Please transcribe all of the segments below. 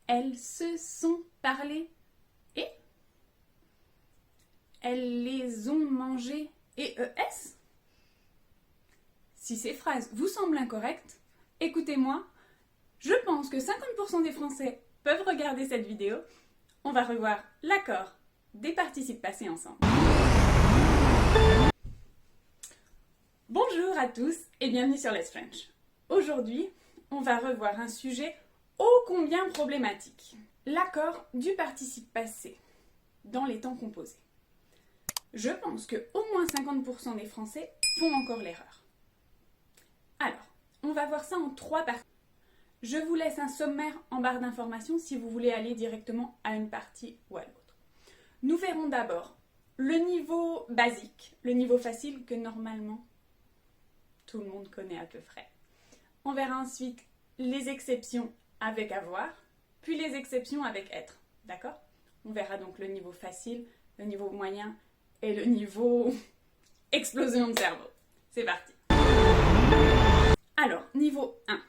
Elles se sont parlé et elles les ont mangées et ES. Si ces phrases vous semblent incorrectes, écoutez-moi, je pense que 50% des Français peuvent regarder cette vidéo. On va revoir l'accord des participes passés ensemble. Bonjour à tous et bienvenue sur Let's French. Aujourd'hui, on va revoir un sujet ô combien problématique. L'accord du participe passé dans les temps composés. Je pense que au moins 50% des Français font encore l'erreur. Alors, on va voir ça en 3 parties. Je vous laisse un sommaire en barre d'informations si vous voulez aller directement à une partie ou à l'autre. Nous verrons d'abord le niveau basique, le niveau facile que normalement tout le monde connaît à peu près. On verra ensuite les exceptions avec avoir, puis les exceptions avec être, d'accord? On verra donc le niveau facile, le niveau moyen et le niveau explosion de cerveau. C'est parti. Alors, niveau 1.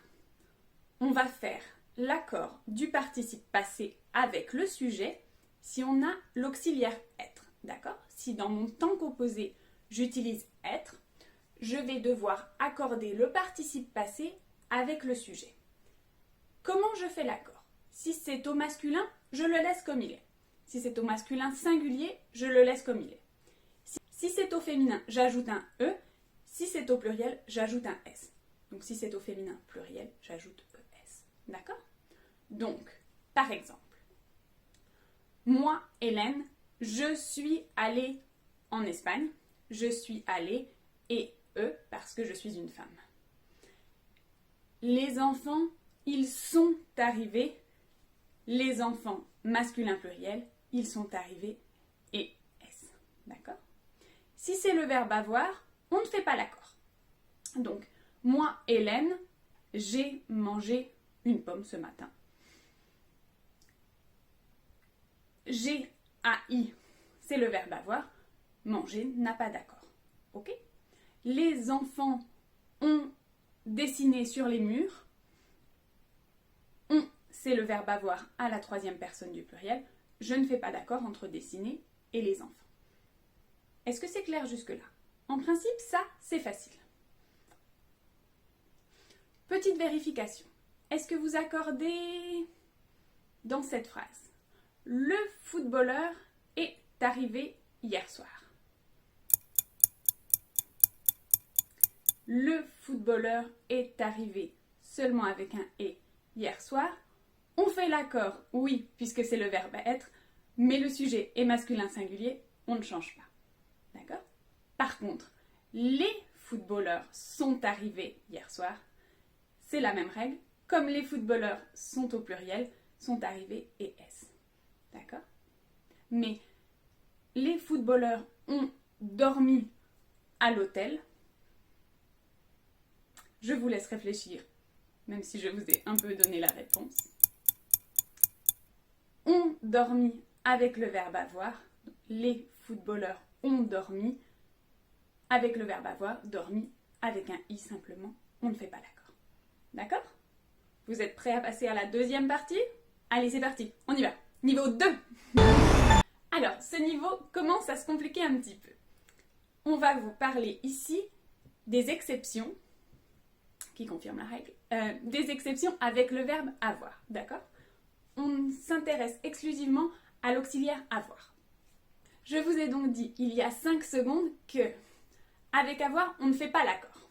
On va faire l'accord du participe passé avec le sujet si on a l'auxiliaire être, d'accord? Si dans mon temps composé, j'utilise être, je vais devoir accorder le participe passé avec le sujet. Comment je fais l'accord? Si c'est au masculin, je le laisse comme il est. Si c'est au masculin singulier, je le laisse comme il est. Si c'est au féminin, j'ajoute un E. Si c'est au pluriel, j'ajoute un S. Donc si c'est au féminin pluriel, j'ajoute ES. D'accord? Donc, par exemple, moi, Hélène, je suis allée en Espagne. Je suis allée et parce que je suis une femme. Les enfants, ils sont arrivés. Les enfants, masculin pluriel, ils sont arrivés et S. D'accord? Si c'est le verbe avoir, on ne fait pas l'accord. Donc, moi, Hélène, j'ai mangé une pomme ce matin. J'ai AI, c'est le verbe avoir. Manger n'a pas d'accord. Ok? Les enfants ont dessiné sur les murs. On, c'est le verbe avoir à la 3e personne du pluriel. Je ne fais pas d'accord entre dessiner et les enfants. Est-ce que c'est clair jusque-là? En principe, ça, c'est facile. Petite vérification. Est-ce que vous accordez dans cette phrase? Le footballeur est arrivé hier soir. Le footballeur est arrivé seulement avec un « et » hier soir. On fait l'accord, oui, puisque c'est le verbe être, mais le sujet est masculin singulier, on ne change pas. D'accord? Par contre, les footballeurs sont arrivés hier soir. C'est la même règle. Comme les footballeurs sont au pluriel, sont arrivés et S. D'accord? Mais les footballeurs ont dormi à l'hôtel. Je vous laisse réfléchir, même si je vous ai un peu donné la réponse. Ont dormi avec le verbe avoir. Les footballeurs ont dormi avec le verbe avoir. Dormi avec un i simplement. On ne fait pas l'accord. D'accord? Vous êtes prêts à passer à la 2e partie? Allez, c'est parti, on y va. Niveau 2. Alors, ce niveau commence à se compliquer un petit peu. On va vous parler ici des exceptions qui confirme la règle, des exceptions avec le verbe avoir, d'accord? On s'intéresse exclusivement à l'auxiliaire avoir. Je vous ai donc dit il y a 5 secondes que avec avoir, on ne fait pas l'accord.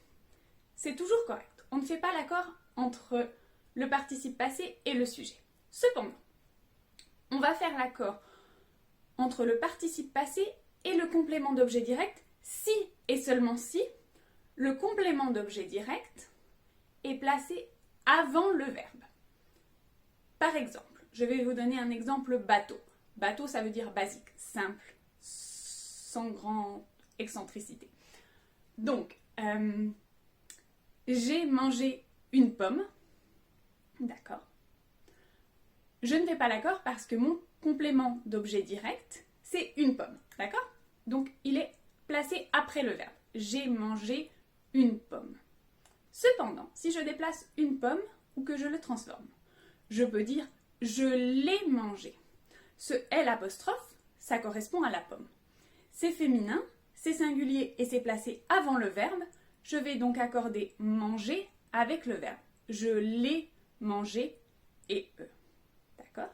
C'est toujours correct. On ne fait pas l'accord entre le participe passé et le sujet. Cependant, on va faire l'accord entre le participe passé et le complément d'objet direct si et seulement si le complément d'objet direct est placé avant le verbe. Par exemple, je vais vous donner un exemple bateau. Bateau, ça veut dire basique, simple, sans grande excentricité. Donc, j'ai mangé une pomme. D'accord. Je ne fais pas l'accord parce que mon complément d'objet direct, c'est une pomme. D'accord? Donc, il est placé après le verbe. J'ai mangé une pomme. Cependant, si je déplace une pomme ou que je le transforme, je peux dire je l'ai mangé. Ce L apostrophe, ça correspond à la pomme. C'est féminin, c'est singulier et c'est placé avant le verbe. Je vais donc accorder manger avec le verbe. Je l'ai mangé et E. D'accord?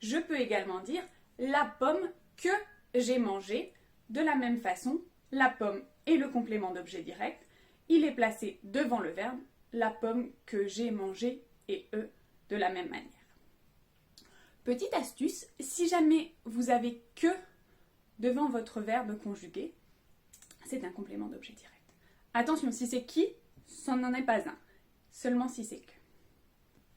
Je peux également dire la pomme que j'ai mangée. De la même façon, la pomme est le complément d'objet direct. Il est placé devant le verbe. La pomme que j'ai mangée et E de la même manière. Petite astuce, si jamais vous avez que devant votre verbe conjugué, c'est un complément d'objet direct. Attention, si c'est qui, ça n'en est pas un. Seulement si c'est que.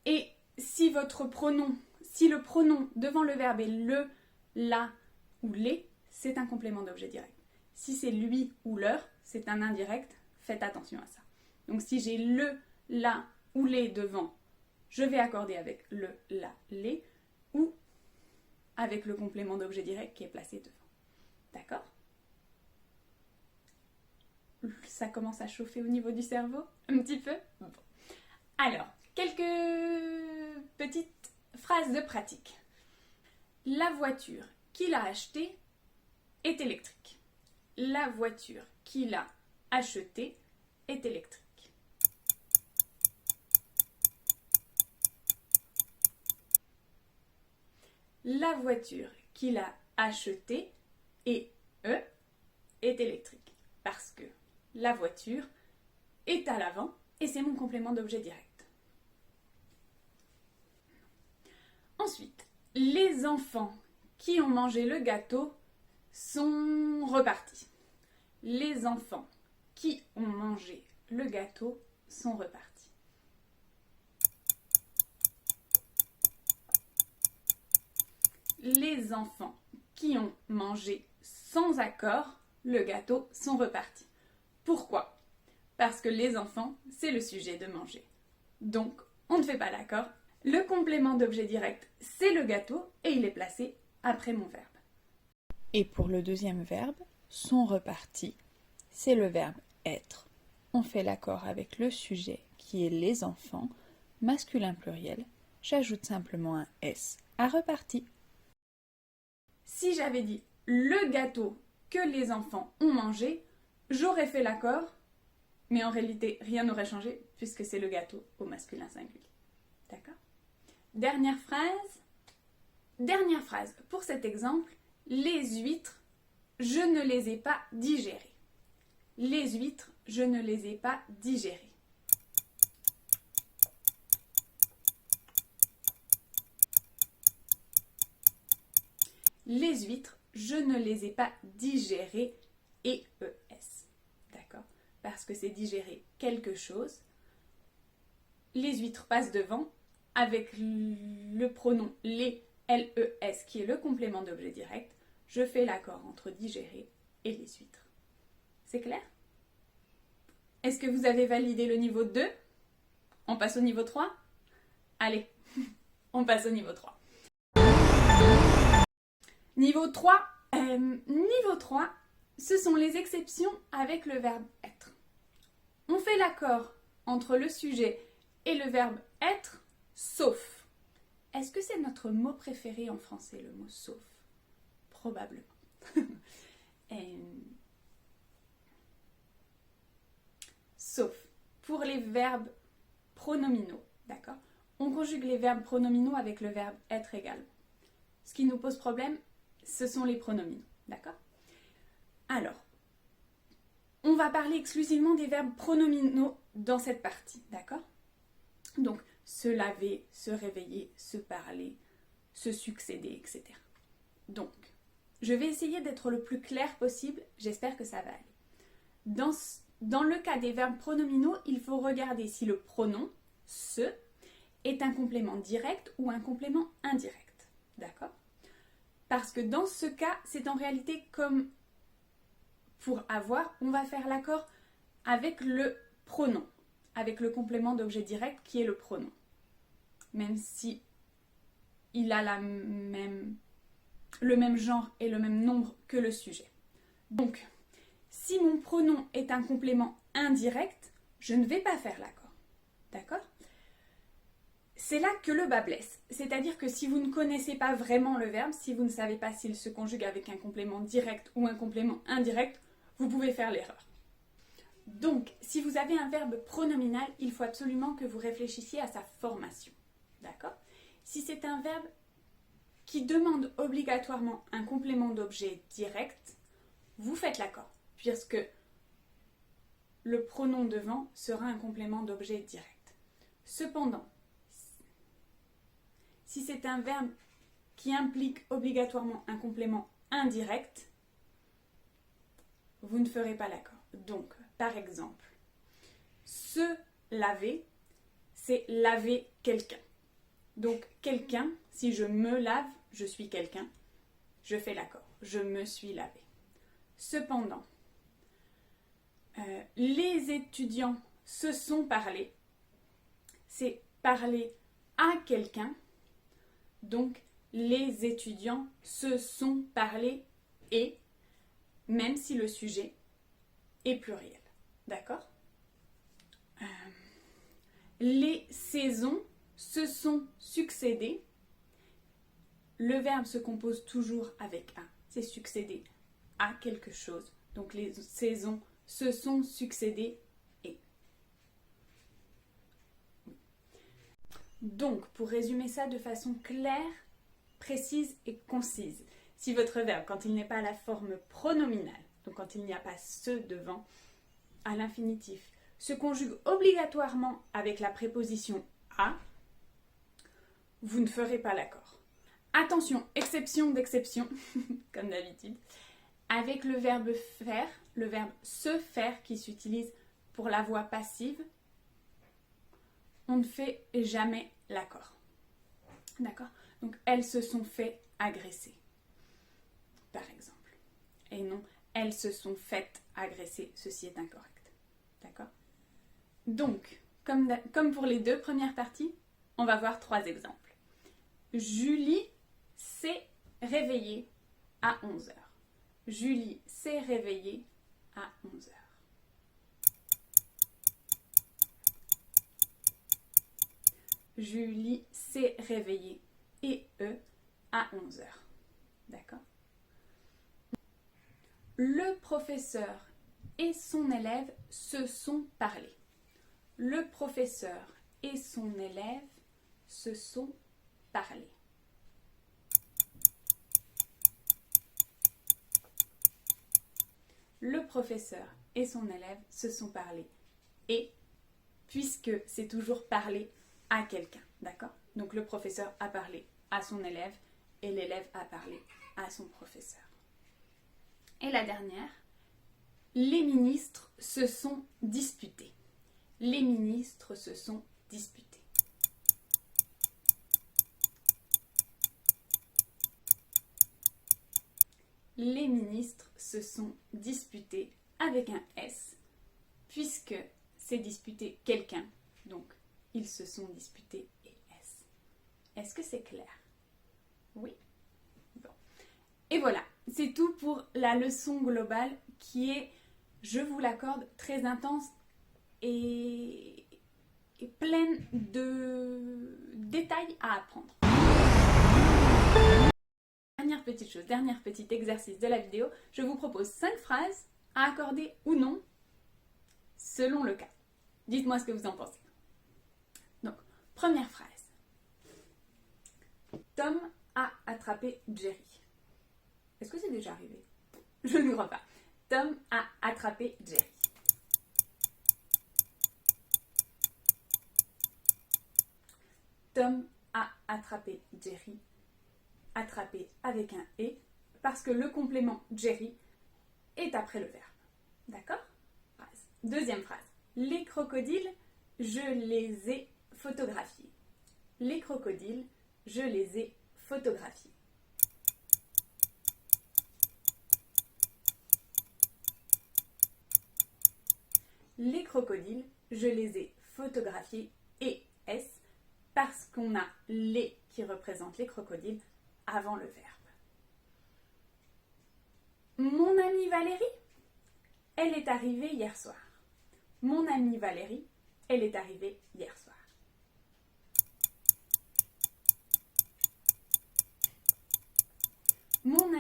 Et si votre pronom, si le pronom devant le verbe est le, la ou les, c'est un complément d'objet direct. Si c'est lui ou leur, c'est un indirect. Faites attention à ça. Donc si j'ai le, la ou les devant, je vais accorder avec le, la, les ou avec le complément d'objet direct qui est placé devant. D'accord? Ça commence à chauffer au niveau du cerveau un petit peu. Bon. Alors, quelques petites phrases de pratique. La voiture qu'il a achetée est électrique. La voiture qu'il a achetée est électrique. La voiture qu'il a achetée et est électrique. Parce que la voiture est à l'avant et c'est mon complément d'objet direct. Ensuite, les enfants qui ont mangé le gâteau sont repartis. Les enfants qui ont mangé le gâteau sont repartis. Les enfants qui ont mangé sans accord le gâteau sont repartis. Pourquoi? Parce que les enfants, c'est le sujet de manger. Donc, on ne fait pas l'accord. Le complément d'objet direct, c'est le gâteau et il est placé après mon verbe. Et pour le deuxième verbe, sont repartis, c'est le verbe être. On fait l'accord avec le sujet qui est les enfants, masculin pluriel. J'ajoute simplement un S à reparti. Si j'avais dit le gâteau que les enfants ont mangé, j'aurais fait l'accord, mais en réalité, rien n'aurait changé puisque c'est le gâteau au masculin singulier. D'accord? Dernière phrase. Pour cet exemple, les huîtres, je ne les ai pas digérées. Les huîtres, je ne les ai pas digérées. Les huîtres, je ne les ai pas digérées, ES. D'accord? Parce que c'est digérer quelque chose. Les huîtres passent devant avec le pronom les, LES, qui est le complément d'objet direct. Je fais l'accord entre digérer et les huîtres. C'est clair? Est-ce que vous avez validé le niveau 2? On passe au niveau 3? Allez, on passe au niveau 3. Niveau 3, ce sont les exceptions avec le verbe être. On fait l'accord entre le sujet et le verbe être, sauf. Est-ce que c'est notre mot préféré en français, le mot sauf? Probablement. Sauf pour les verbes pronominaux, d'accord? On conjugue les verbes pronominaux avec le verbe être également. Ce qui nous pose problème, ce sont les pronominaux, d'accord? Alors, on va parler exclusivement des verbes pronominaux dans cette partie, d'accord? Donc, se laver, se réveiller, se parler, se succéder, etc. Donc, je vais essayer d'être le plus clair possible, j'espère que ça va aller. Dans le cas des verbes pronominaux, il faut regarder si le pronom, se, est un complément direct ou un complément indirect, d'accord? Parce que dans ce cas, c'est en réalité comme pour avoir, on va faire l'accord avec le pronom, avec le complément d'objet direct qui est le pronom. Même si il a le même genre et le même nombre que le sujet. Donc, si mon pronom est un complément indirect, je ne vais pas faire l'accord. D'accord? c'est là que le bas blesse. C'est-à-dire que si vous ne connaissez pas vraiment le verbe, si vous ne savez pas s'il se conjugue avec un complément direct ou un complément indirect, vous pouvez faire l'erreur. Donc, si vous avez un verbe pronominal, il faut absolument que vous réfléchissiez à sa formation. D'accord ? Si c'est un verbe qui demande obligatoirement un complément d'objet direct, vous faites l'accord, puisque le pronom devant sera un complément d'objet direct. Cependant, si c'est un verbe qui implique obligatoirement un complément indirect, vous ne ferez pas l'accord. Donc, par exemple, se laver, c'est laver quelqu'un. Donc, quelqu'un, si je me lave, je suis quelqu'un, je fais l'accord. Je me suis lavé. Cependant, les étudiants se sont parlé, c'est parler à quelqu'un. Donc, les étudiants se sont parlé et, même si le sujet est pluriel. D'accord ? Les saisons se sont succédées. Le verbe se compose toujours avec un. C'est succéder à quelque chose. Donc, les saisons se sont succédées et. Donc, pour résumer ça de façon claire, précise et concise, si votre verbe, quand il n'est pas à la forme pronominale, donc quand il n'y a pas ce devant, à l'infinitif, se conjugue obligatoirement avec la préposition à, vous ne ferez pas l'accord. Attention, exception d'exception, comme d'habitude, avec le verbe faire, le verbe se faire qui s'utilise pour la voix passive, on ne fait jamais l'accord. D'accord ? Donc, elles se sont fait agresser, par exemple. Et non, elles se sont faites agresser. Ceci est incorrect. D'accord ? Donc, comme pour les deux premières parties, on va voir 3 exemples. Julie s'est réveillée à 11h. Julie s'est réveillée à 11h. Julie s'est réveillée et à 11h. D'accord ? Le professeur et son élève se sont parlé. Le professeur et son élève se sont parlé. Le professeur et son élève se sont parlé. Et, puisque c'est toujours parler à quelqu'un, d'accord ? Donc le professeur a parlé à son élève et l'élève a parlé à son professeur. Et la dernière, les ministres se sont disputés. Les ministres se sont disputés. Les ministres se sont disputés avec un S, puisque c'est disputer quelqu'un, donc ils se sont disputés et S. Est-ce que c'est clair ? Oui. Bon. Et voilà, c'est tout pour la leçon globale qui est, je vous l'accorde, très intense et pleine de détails à apprendre. Dernière petite chose, dernier petit exercice de la vidéo, je vous propose 5 phrases à accorder ou non selon le cas. Dites-moi ce que vous en pensez. Donc, première phrase. Tom a attrapé Jerry. Est-ce que c'est déjà arrivé ? Je ne crois pas. Tom a attrapé Jerry. Tom a attrapé Jerry. Attrapé avec un « et » parce que le complément Jerry est après le verbe. D'accord ? Deuxième phrase. Les crocodiles, je les ai photographiés. Les crocodiles, je les ai photographiés. Les crocodiles, je les ai photographiés et S parce qu'on a les qui représentent les crocodiles avant le verbe. Mon amie Valérie, elle est arrivée hier soir. Mon amie Valérie, elle est arrivée hier soir.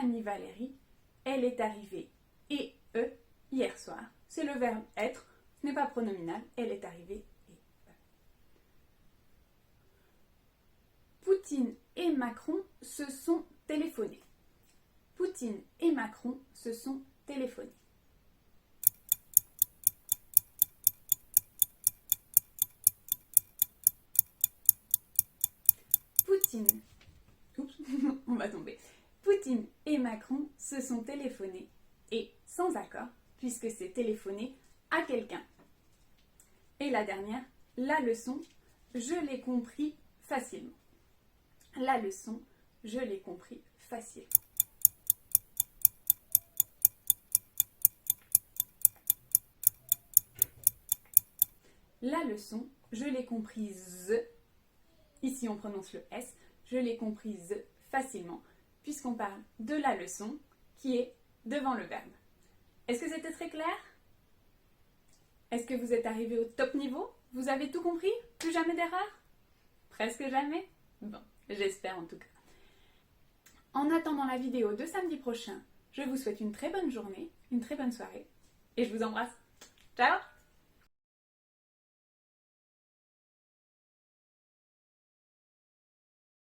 amie Valérie, elle est arrivée et hier soir. C'est le verbe être, ce n'est pas pronominal, elle est arrivée et Poutine et Macron se sont téléphonés. Poutine et Macron se sont téléphonés. Poutine, oups, on va tomber. Poutine et Macron se sont téléphonés et sans accord, puisque c'est téléphoner à quelqu'un. Et la dernière, la leçon, je l'ai compris facilement. La leçon, je l'ai compris facilement. La leçon, je l'ai comprise, ici on prononce le S, je l'ai comprise facilement, puisqu'on parle de la leçon qui est devant le verbe. Est-ce que c'était très clair? Est-ce que vous êtes arrivé au top niveau? Vous avez tout compris? Plus jamais d'erreur? Presque jamais? Bon, j'espère en tout cas. En attendant la vidéo de samedi prochain, je vous souhaite une très bonne journée, une très bonne soirée, et je vous embrasse. Ciao!